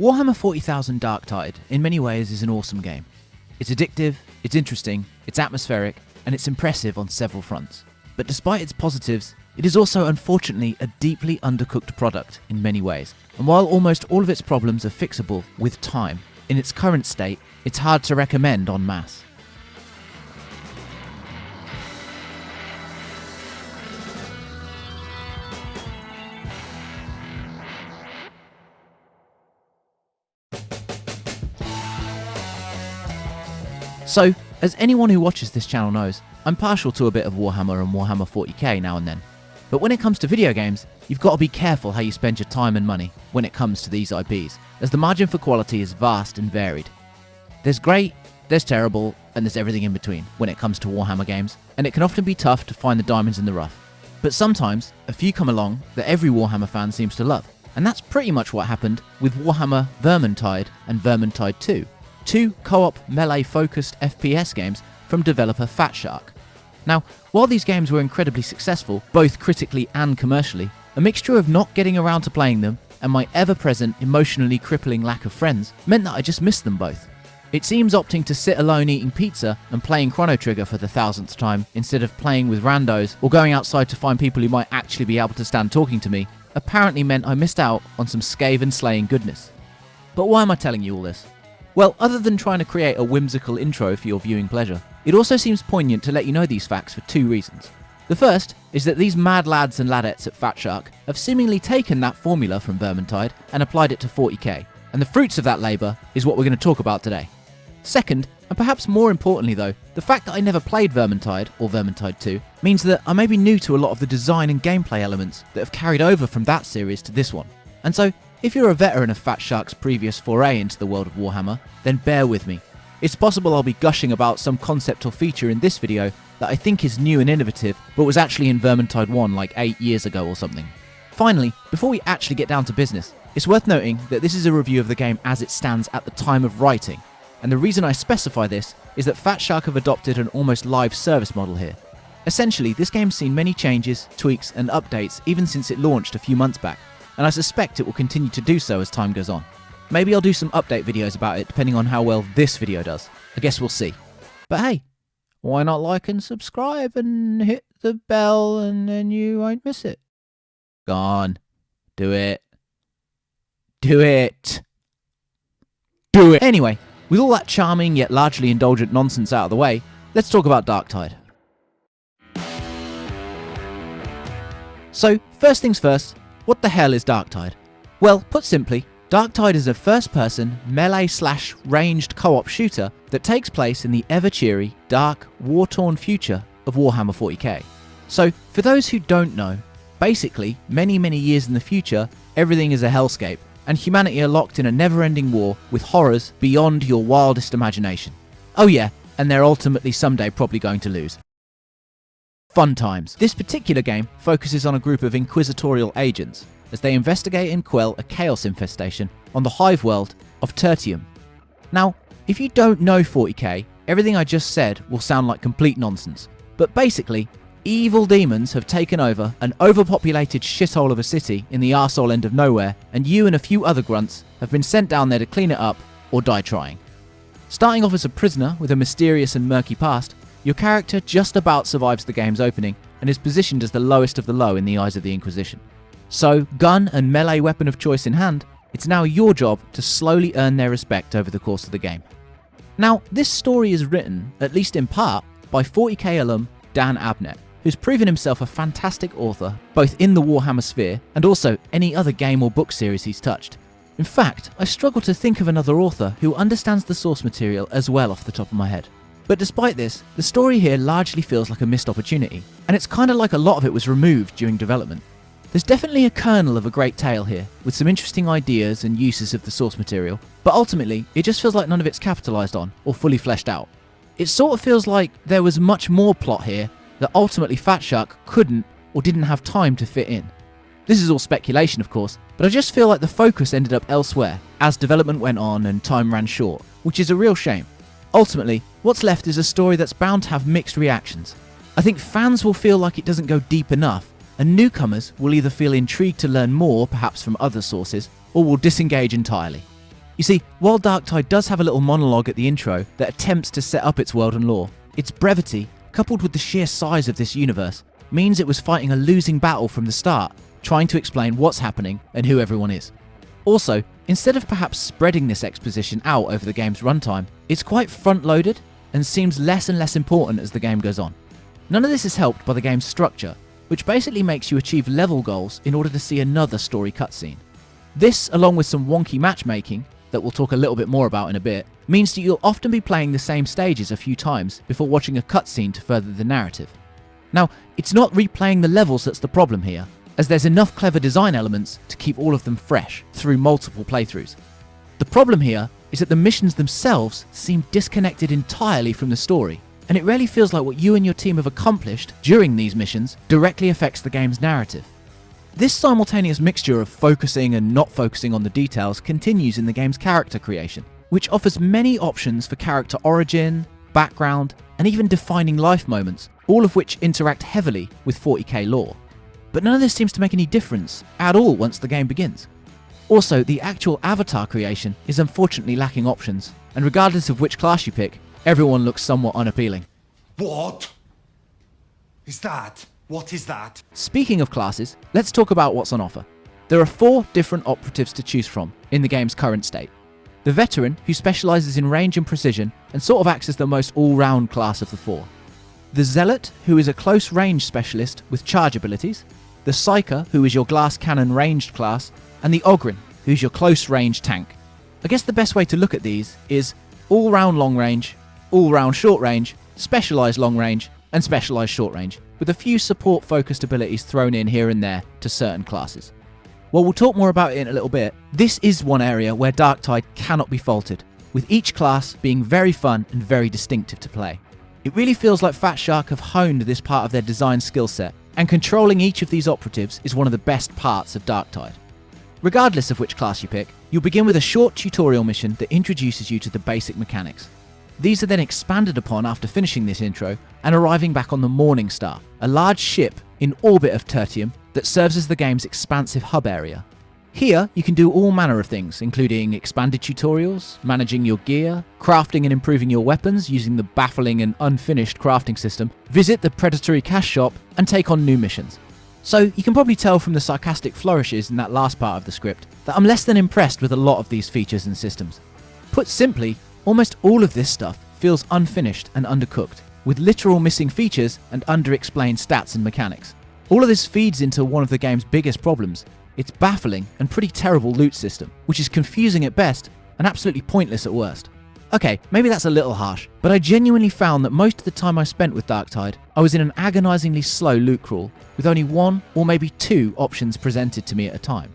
Warhammer 40,000 Darktide in many ways is an awesome game. It's addictive, it's interesting, it's atmospheric, and it's impressive on several fronts. But despite its positives, it is also unfortunately a deeply undercooked product in many ways. And while almost all of its problems are fixable with time, in its current state, it's hard to recommend en masse. So, as anyone who watches this channel knows, I'm partial to a bit of Warhammer and Warhammer 40k now and then. But when it comes to video games, you've got to be careful how you spend your time and money when it comes to these IPs, as the margin for quality is vast and varied. There's great, there's terrible, and there's everything in between when it comes to Warhammer games, and it can often be tough to find the diamonds in the rough. But sometimes, a few come along that every Warhammer fan seems to love, and that's pretty much what happened with Warhammer Vermintide and Vermintide 2. Two co-op melee-focused FPS games from developer Fatshark. Now, while these games were incredibly successful, both critically and commercially, a mixture of not getting around to playing them and my ever-present, emotionally crippling lack of friends meant that I just missed them both. It seems opting to sit alone eating pizza and playing Chrono Trigger for the 1000th time instead of playing with randos or going outside to find people who might actually be able to stand talking to me apparently meant I missed out on some Skaven-slaying goodness. But why am I telling you all this? Well, other than trying to create a whimsical intro for your viewing pleasure, it also seems poignant to let you know these facts for two reasons. The first is that these mad lads and ladettes at Fatshark have seemingly taken that formula from Vermintide and applied it to 40k, and the fruits of that labour is what we're going to talk about today. Second, and perhaps more importantly though, the fact that I never played Vermintide or Vermintide 2 means that I may be new to a lot of the design and gameplay elements that have carried over from that series to this one. And so, if you're a veteran of Fatshark's previous foray into the world of Warhammer, then bear with me. It's possible I'll be gushing about some concept or feature in this video that I think is new and innovative, but was actually in Vermintide 1 like 8 years ago or something. Finally, before we actually get down to business, it's worth noting that this is a review of the game as it stands at the time of writing, and the reason I specify this is that Fatshark have adopted an almost live service model here. Essentially, this game's seen many changes, tweaks and updates even since it launched a few months back, and I suspect it will continue to do so as time goes on. Maybe I'll do some update videos about it depending on how well this video does. I guess we'll see. But hey, why not like and subscribe and hit the bell and then you won't miss it. Go on. Do it. Do it. Do it. Anyway, with all that charming yet largely indulgent nonsense out of the way, let's talk about Darktide. So, first things first, what the hell is Darktide? Well, put simply, Darktide is a first-person, melee/ranged co-op shooter that takes place in the ever-cheery, dark, war-torn future of Warhammer 40k. So, for those who don't know, basically, many years in the future, everything is a hellscape, and humanity are locked in a never-ending war with horrors beyond your wildest imagination. Oh yeah, and they're ultimately someday probably going to lose. Fun times. This particular game focuses on a group of inquisitorial agents as they investigate and quell a chaos infestation on the hive world of Tertium. Now, if you don't know 40k, everything I just said will sound like complete nonsense, but basically, evil demons have taken over an overpopulated shithole of a city in the arsehole end of nowhere, and you and a few other grunts have been sent down there to clean it up or die trying. Starting off as a prisoner with a mysterious and murky past, your character just about survives the game's opening and is positioned as the lowest of the low in the eyes of the Inquisition. So, gun and melee weapon of choice in hand, it's now your job to slowly earn their respect over the course of the game. Now, this story is written, at least in part, by 40k alum Dan Abnett, who's proven himself a fantastic author, both in the Warhammer sphere and also any other game or book series he's touched. In fact, I struggle to think of another author who understands the source material as well off the top of my head. But despite this, the story here largely feels like a missed opportunity, and it's kind of like a lot of it was removed during development. There's definitely a kernel of a great tale here, with some interesting ideas and uses of the source material, but ultimately, it just feels like none of it's capitalised on, or fully fleshed out. It sort of feels like there was much more plot here that ultimately Fatshark couldn't or didn't have time to fit in. This is all speculation of course, but I just feel like the focus ended up elsewhere as development went on and time ran short, which is a real shame. Ultimately, what's left is a story that's bound to have mixed reactions. I think fans will feel like it doesn't go deep enough, and newcomers will either feel intrigued to learn more, perhaps from other sources, or will disengage entirely. You see, while Darktide does have a little monologue at the intro that attempts to set up its world and lore, its brevity, coupled with the sheer size of this universe, means it was fighting a losing battle from the start, trying to explain what's happening and who everyone is. Also, instead of perhaps spreading this exposition out over the game's runtime, it's quite front-loaded and seems less and less important as the game goes on. None of this is helped by the game's structure, which basically makes you achieve level goals in order to see another story cutscene. This, along with some wonky matchmaking, that we'll talk a little bit more about in a bit, means that you'll often be playing the same stages a few times before watching a cutscene to further the narrative. Now, it's not replaying the levels that's the problem here, as there's enough clever design elements to keep all of them fresh through multiple playthroughs. The problem here is that the missions themselves seem disconnected entirely from the story, and it really feels like what you and your team have accomplished during these missions directly affects the game's narrative. This simultaneous mixture of focusing and not focusing on the details continues in the game's character creation, which offers many options for character origin, background, and even defining life moments, all of which interact heavily with 40k lore. But none of this seems to make any difference at all once the game begins. Also, the actual avatar creation is unfortunately lacking options, and regardless of which class you pick, everyone looks somewhat unappealing. What is that? What is that? Speaking of classes, let's talk about what's on offer. There are 4 different operatives to choose from in the game's current state. The Veteran, who specialises in range and precision and sort of acts as the most all-round class of the 4. The Zealot, who is a close range specialist with charge abilities. The Psyker, who is your glass cannon ranged class. And the Ogryn, who's your close range tank. I guess the best way to look at these is all-round long range, all-round short range, specialised long range, and specialised short range, with a few support-focused abilities thrown in here and there to certain classes. While we'll talk more about it in a little bit, this is one area where Darktide cannot be faulted, with each class being very fun and very distinctive to play. It really feels like Fat Shark have honed this part of their design skill set, and controlling each of these operatives is one of the best parts of Darktide. Regardless of which class you pick, you'll begin with a short tutorial mission that introduces you to the basic mechanics. These are then expanded upon after finishing this intro and arriving back on the Morning Star, a large ship in orbit of Tertium that serves as the game's expansive hub area. Here, you can do all manner of things, including expanded tutorials, managing your gear, crafting and improving your weapons using the baffling and unfinished crafting system, visit the predatory cash shop, and take on new missions. So, you can probably tell from the sarcastic flourishes in that last part of the script that I'm less than impressed with a lot of these features and systems. Put simply, almost all of this stuff feels unfinished and undercooked, with literal missing features and underexplained stats and mechanics. All of this feeds into one of the game's biggest problems, its baffling and pretty terrible loot system, which is confusing at best and absolutely pointless at worst. Okay, maybe that's a little harsh, but I genuinely found that most of the time I spent with Darktide, I was in an agonisingly slow loot crawl, with only 1 or maybe 2 options presented to me at a time.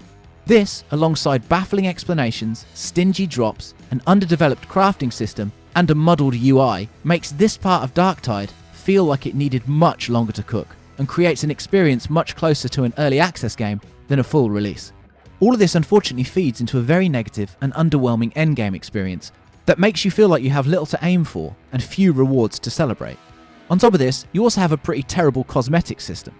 This, alongside baffling explanations, stingy drops, an underdeveloped crafting system, and a muddled UI, makes this part of Darktide feel like it needed much longer to cook, and creates an experience much closer to an early access game than a full release. All of this unfortunately feeds into a very negative and underwhelming endgame experience that makes you feel like you have little to aim for and few rewards to celebrate. On top of this, you also have a pretty terrible cosmetic system.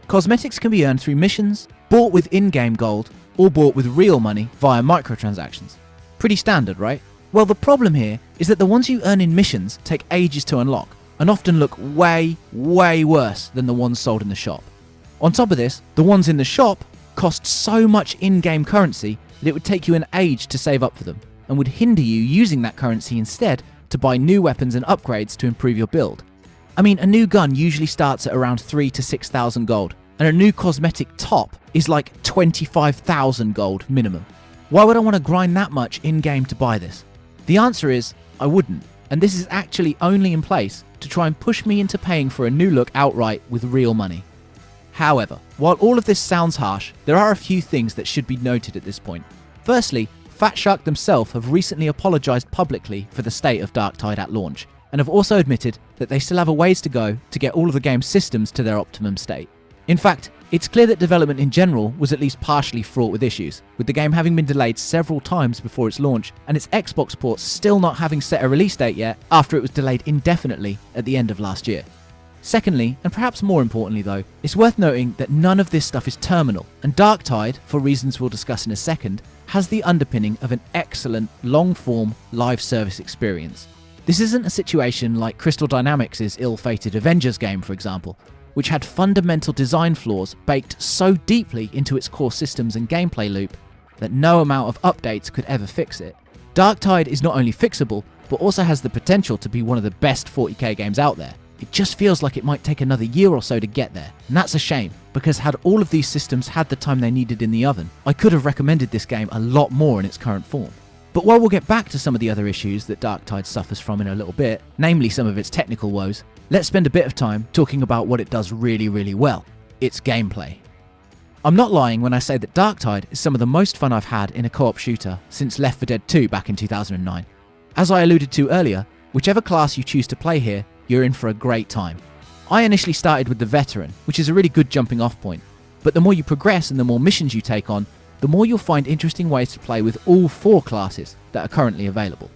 Cosmetics can be earned through missions, bought with in-game gold, or bought with real money via microtransactions. Pretty standard, right? Well, the problem here is that the ones you earn in missions take ages to unlock, and often look way, way worse than the ones sold in the shop. On top of this, the ones in the shop cost so much in-game currency that it would take you an age to save up for them, and would hinder you using that currency instead to buy new weapons and upgrades to improve your build. I mean, a new gun usually starts at around 3,000 to 6,000 gold, and a new cosmetic top is like 25,000 gold minimum. Why would I want to grind that much in-game to buy this? The answer is, I wouldn't, and this is actually only in place to try and push me into paying for a new look outright with real money. However, while all of this sounds harsh, there are a few things that should be noted at this point. Firstly, Fat Shark themselves have recently apologised publicly for the state of Darktide at launch, and have also admitted that they still have a ways to go to get all of the game's systems to their optimum state. In fact, it's clear that development in general was at least partially fraught with issues, with the game having been delayed several times before its launch, and its Xbox ports still not having set a release date yet after it was delayed indefinitely at the end of last year. Secondly, and perhaps more importantly though, it's worth noting that none of this stuff is terminal, and Darktide, for reasons we'll discuss in a second, has the underpinning of an excellent, long-form, live service experience. This isn't a situation like Crystal Dynamics' ill-fated Avengers game, for example, which had fundamental design flaws baked so deeply into its core systems and gameplay loop that no amount of updates could ever fix it. Darktide is not only fixable, but also has the potential to be one of the best 40k games out there. It just feels like it might take another year or so to get there, and that's a shame, because had all of these systems had the time they needed in the oven, I could have recommended this game a lot more in its current form. But while we'll get back to some of the other issues that Darktide suffers from in a little bit, namely some of its technical woes, let's spend a bit of time talking about what it does really, really well: its gameplay. I'm not lying when I say that Darktide is some of the most fun I've had in a co-op shooter since Left 4 Dead 2 back in 2009. As I alluded to earlier, whichever class you choose to play here, you're in for a great time. I initially started with the Veteran, which is a really good jumping off point, but the more you progress and the more missions you take on, the more you'll find interesting ways to play with all 4 classes that are currently available.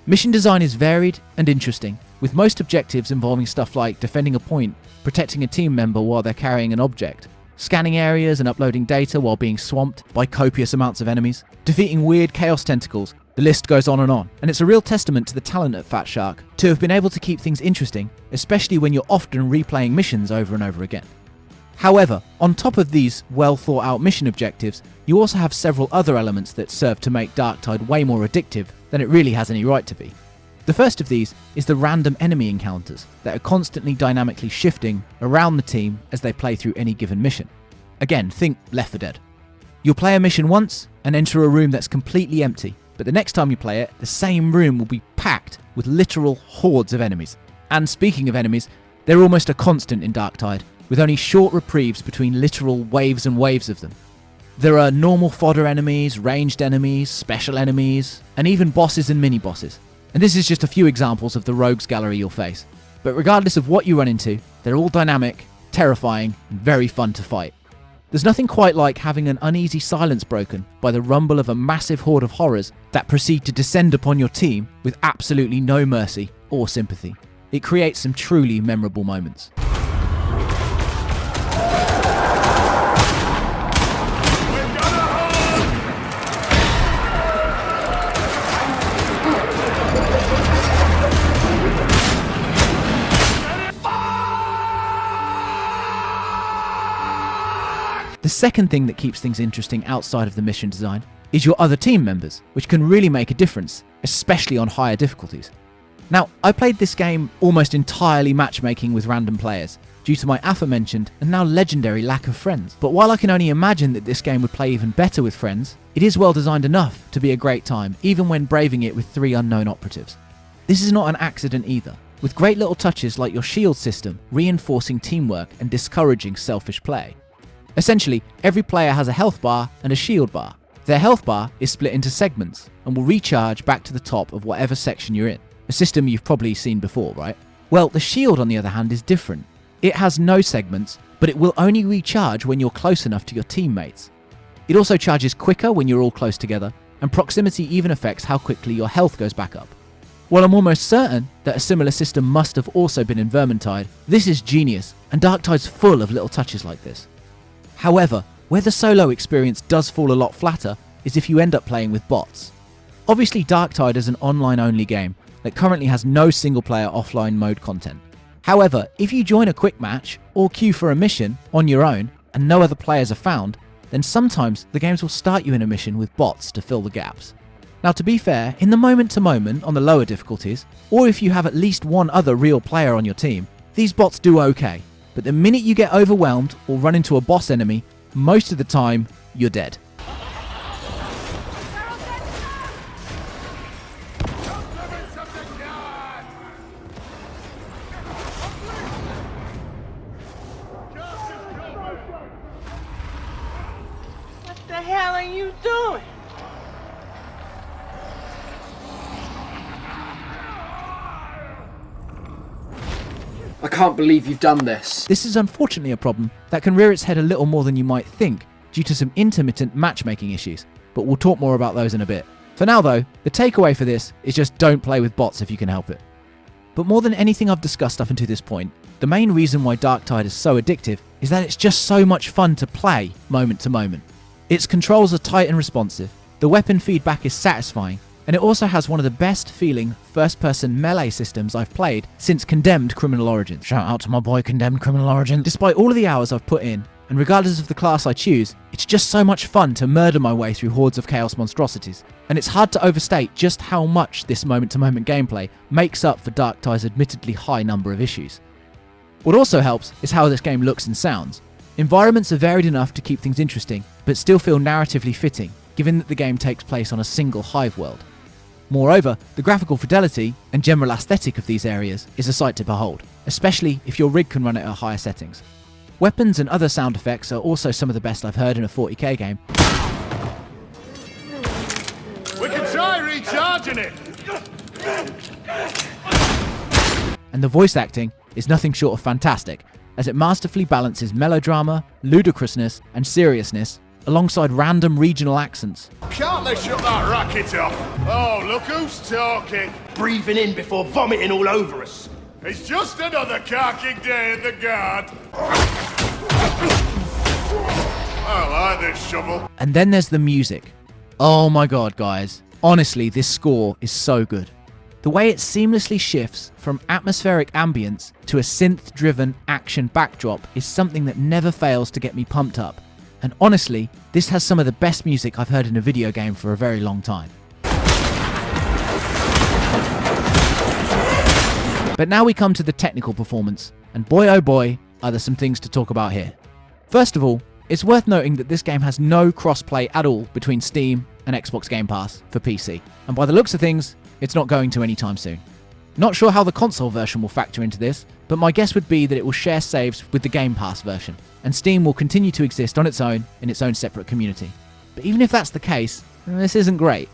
Mission design is varied and interesting, with most objectives involving stuff like defending a point, protecting a team member while they're carrying an object, scanning areas and uploading data while being swamped by copious amounts of enemies, defeating weird chaos tentacles. The list goes on, and it's a real testament to the talent at Fat Shark to have been able to keep things interesting, especially when you're often replaying missions over and over again. However, on top of these well thought out mission objectives, you also have several other elements that serve to make Darktide way more addictive than it really has any right to be. The first of these is the random enemy encounters that are constantly dynamically shifting around the team as they play through any given mission. Again, think Left 4 Dead. You'll play a mission once and enter a room that's completely empty, but the next time you play it, the same room will be packed with literal hordes of enemies. And speaking of enemies, they're almost a constant in Darktide, with only short reprieves between literal waves and waves of them. There are normal fodder enemies, ranged enemies, special enemies, and even bosses and mini-bosses. And this is just a few examples of the rogues gallery you'll face. But regardless of what you run into, they're all dynamic, terrifying, and very fun to fight. There's nothing quite like having an uneasy silence broken by the rumble of a massive horde of horrors that proceed to descend upon your team with absolutely no mercy or sympathy. It creates some truly memorable moments. The second thing that keeps things interesting outside of the mission design is your other team members, which can really make a difference, especially on higher difficulties. Now, I played this game almost entirely matchmaking with random players, due to my aforementioned and now legendary lack of friends. But while I can only imagine that this game would play even better with friends, it is well designed enough to be a great time, even when braving it with 3 unknown operatives. This is not an accident either, with great little touches like your shield system reinforcing teamwork and discouraging selfish play. Essentially, every player has a health bar and a shield bar. Their health bar is split into segments and will recharge back to the top of whatever section you're in. A system you've probably seen before, right? Well, the shield on the other hand is different. It has no segments, but it will only recharge when you're close enough to your teammates. It also charges quicker when you're all close together, and proximity even affects how quickly your health goes back up. While I'm almost certain that a similar system must have also been in Vermintide, this is genius, and Darktide's full of little touches like this. However, where the solo experience does fall a lot flatter is if you end up playing with bots. Obviously, Darktide is an online-only game that currently has no single-player offline mode content. However, if you join a quick match or queue for a mission on your own and no other players are found, then sometimes the games will start you in a mission with bots to fill the gaps. Now, to be fair, in the moment-to-moment on the lower difficulties, or if you have at least one other real player on your team, these bots do okay. But the minute you get overwhelmed or run into a boss enemy, most of the time, you're dead. What the hell are you doing? I can't believe you've done this. This is unfortunately a problem that can rear its head a little more than you might think due to some intermittent matchmaking issues, but we'll talk more about those in a bit. For now though, the takeaway for this is just don't play with bots if you can help it. But more than anything I've discussed up until this point, the main reason why Darktide is so addictive is that it's just so much fun to play moment to moment. Its controls are tight and responsive, The weapon feedback is satisfying, and it also has one of the best feeling first-person melee systems I've played since Condemned Criminal Origins. Shout out to my boy Condemned Criminal Origins. Despite all of the hours I've put in, and regardless of the class I choose, it's just so much fun to murder my way through hordes of chaos monstrosities, and it's hard to overstate just how much this moment-to-moment gameplay makes up for Darktide's admittedly high number of issues. What also helps is how this game looks and sounds. Environments are varied enough to keep things interesting, but still feel narratively fitting, given that the game takes place on a single hive world. Moreover, the graphical fidelity and general aesthetic of these areas is a sight to behold, especially if your rig can run it at higher settings. Weapons and other sound effects are also some of the best I've heard in a 40k game. We can try recharging it! And the voice acting is nothing short of fantastic, as it masterfully balances melodrama, ludicrousness, and seriousness alongside random regional accents. Can't they shut that racket off? Oh, look who's talking. Breathing in before vomiting all over us. It's just another carking day in the guard. I like this shovel. And then there's the music. Oh my god, guys. Honestly, this score is so good. The way it seamlessly shifts from atmospheric ambience to a synth-driven action backdrop is something that never fails to get me pumped up. And honestly, this has some of the best music I've heard in a video game for a very long time. But now we come to the technical performance, and boy oh boy, are there some things to talk about here. First of all, it's worth noting that this game has no cross-play at all between Steam and Xbox Game Pass for PC, and by the looks of things, it's not going to anytime soon. Not sure how the console version will factor into this, but my guess would be that it will share saves with the Game Pass version, and Steam will continue to exist on its own in its own separate community. But even if that's the case, this isn't great.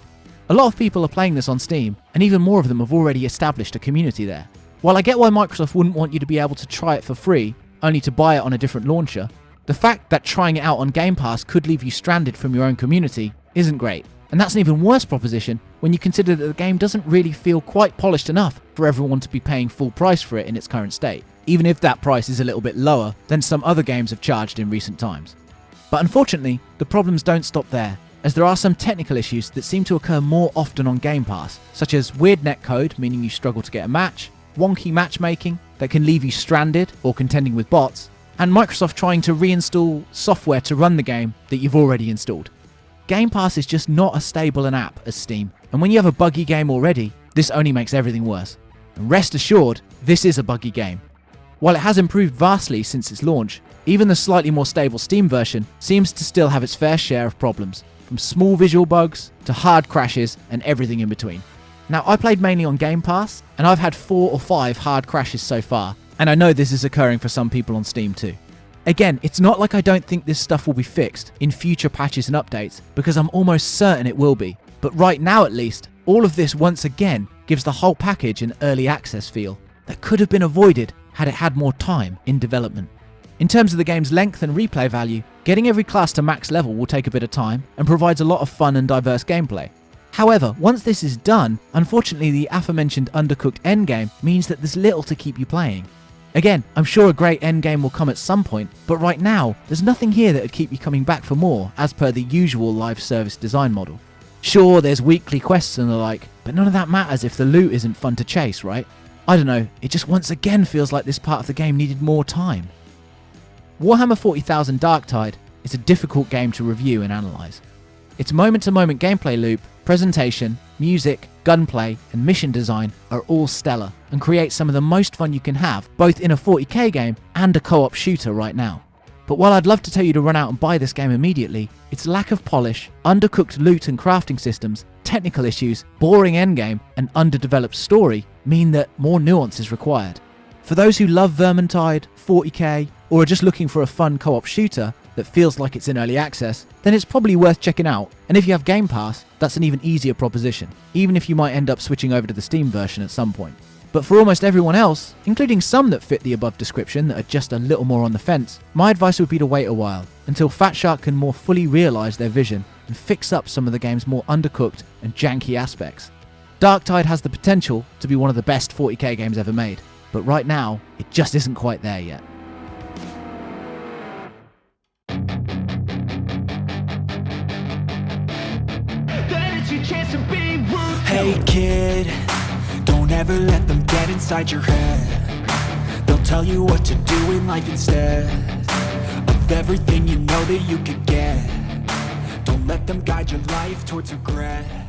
A lot of people are playing this on Steam, and even more of them have already established a community there. While I get why Microsoft wouldn't want you to be able to try it for free, only to buy it on a different launcher, the fact that trying it out on Game Pass could leave you stranded from your own community isn't great. And that's an even worse proposition when you consider that the game doesn't really feel quite polished enough for everyone to be paying full price for it in its current state, even if that price is a little bit lower than some other games have charged in recent times. But unfortunately, the problems don't stop there, as there are some technical issues that seem to occur more often on Game Pass, such as weird netcode, meaning you struggle to get a match, wonky matchmaking that can leave you stranded or contending with bots, and Microsoft trying to reinstall software to run the game that you've already installed. Game Pass is just not as stable an app as Steam, and when you have a buggy game already, this only makes everything worse. And rest assured, this is a buggy game. While it has improved vastly since its launch, even the slightly more stable Steam version seems to still have its fair share of problems, from small visual bugs to hard crashes and everything in between. Now, I played mainly on Game Pass, and I've had 4 or 5 hard crashes so far, and I know this is occurring for some people on Steam too. Again, it's not like I don't think this stuff will be fixed in future patches and updates, because I'm almost certain it will be. But right now at least, all of this once again gives the whole package an early access feel that could have been avoided had it had more time in development. In terms of the game's length and replay value, getting every class to max level will take a bit of time and provides a lot of fun and diverse gameplay. However, once this is done, unfortunately the aforementioned undercooked endgame means that there's little to keep you playing. Again, I'm sure a great endgame will come at some point, but right now, there's nothing here that would keep you coming back for more, as per the usual live service design model. Sure, there's weekly quests and the like, but none of that matters if the loot isn't fun to chase, right? I don't know, it just once again feels like this part of the game needed more time. Warhammer 40,000 Darktide is a difficult game to review and analyse. Its moment-to-moment gameplay loop, presentation, music, gunplay, and mission design are all stellar, and create some of the most fun you can have, both in a 40k game and a co-op shooter right now. But while I'd love to tell you to run out and buy this game immediately, its lack of polish, undercooked loot and crafting systems, technical issues, boring endgame, and underdeveloped story mean that more nuance is required. For those who love Vermintide, 40k, or are just looking for a fun co-op shooter that feels like it's in early access, then it's probably worth checking out, and if you have Game Pass, that's an even easier proposition, even if you might end up switching over to the Steam version at some point. But for almost everyone else, including some that fit the above description that are just a little more on the fence, my advice would be to wait a while, until Fat Shark can more fully realise their vision and fix up some of the game's more undercooked and janky aspects. Darktide has the potential to be one of the best 40k games ever made, but right now, it just isn't quite there yet. your chance to be ruthless. Hey kid, don't ever let them get inside your head. They'll tell you what to do in life instead of everything you know that you could get. Don't let them guide your life towards regret.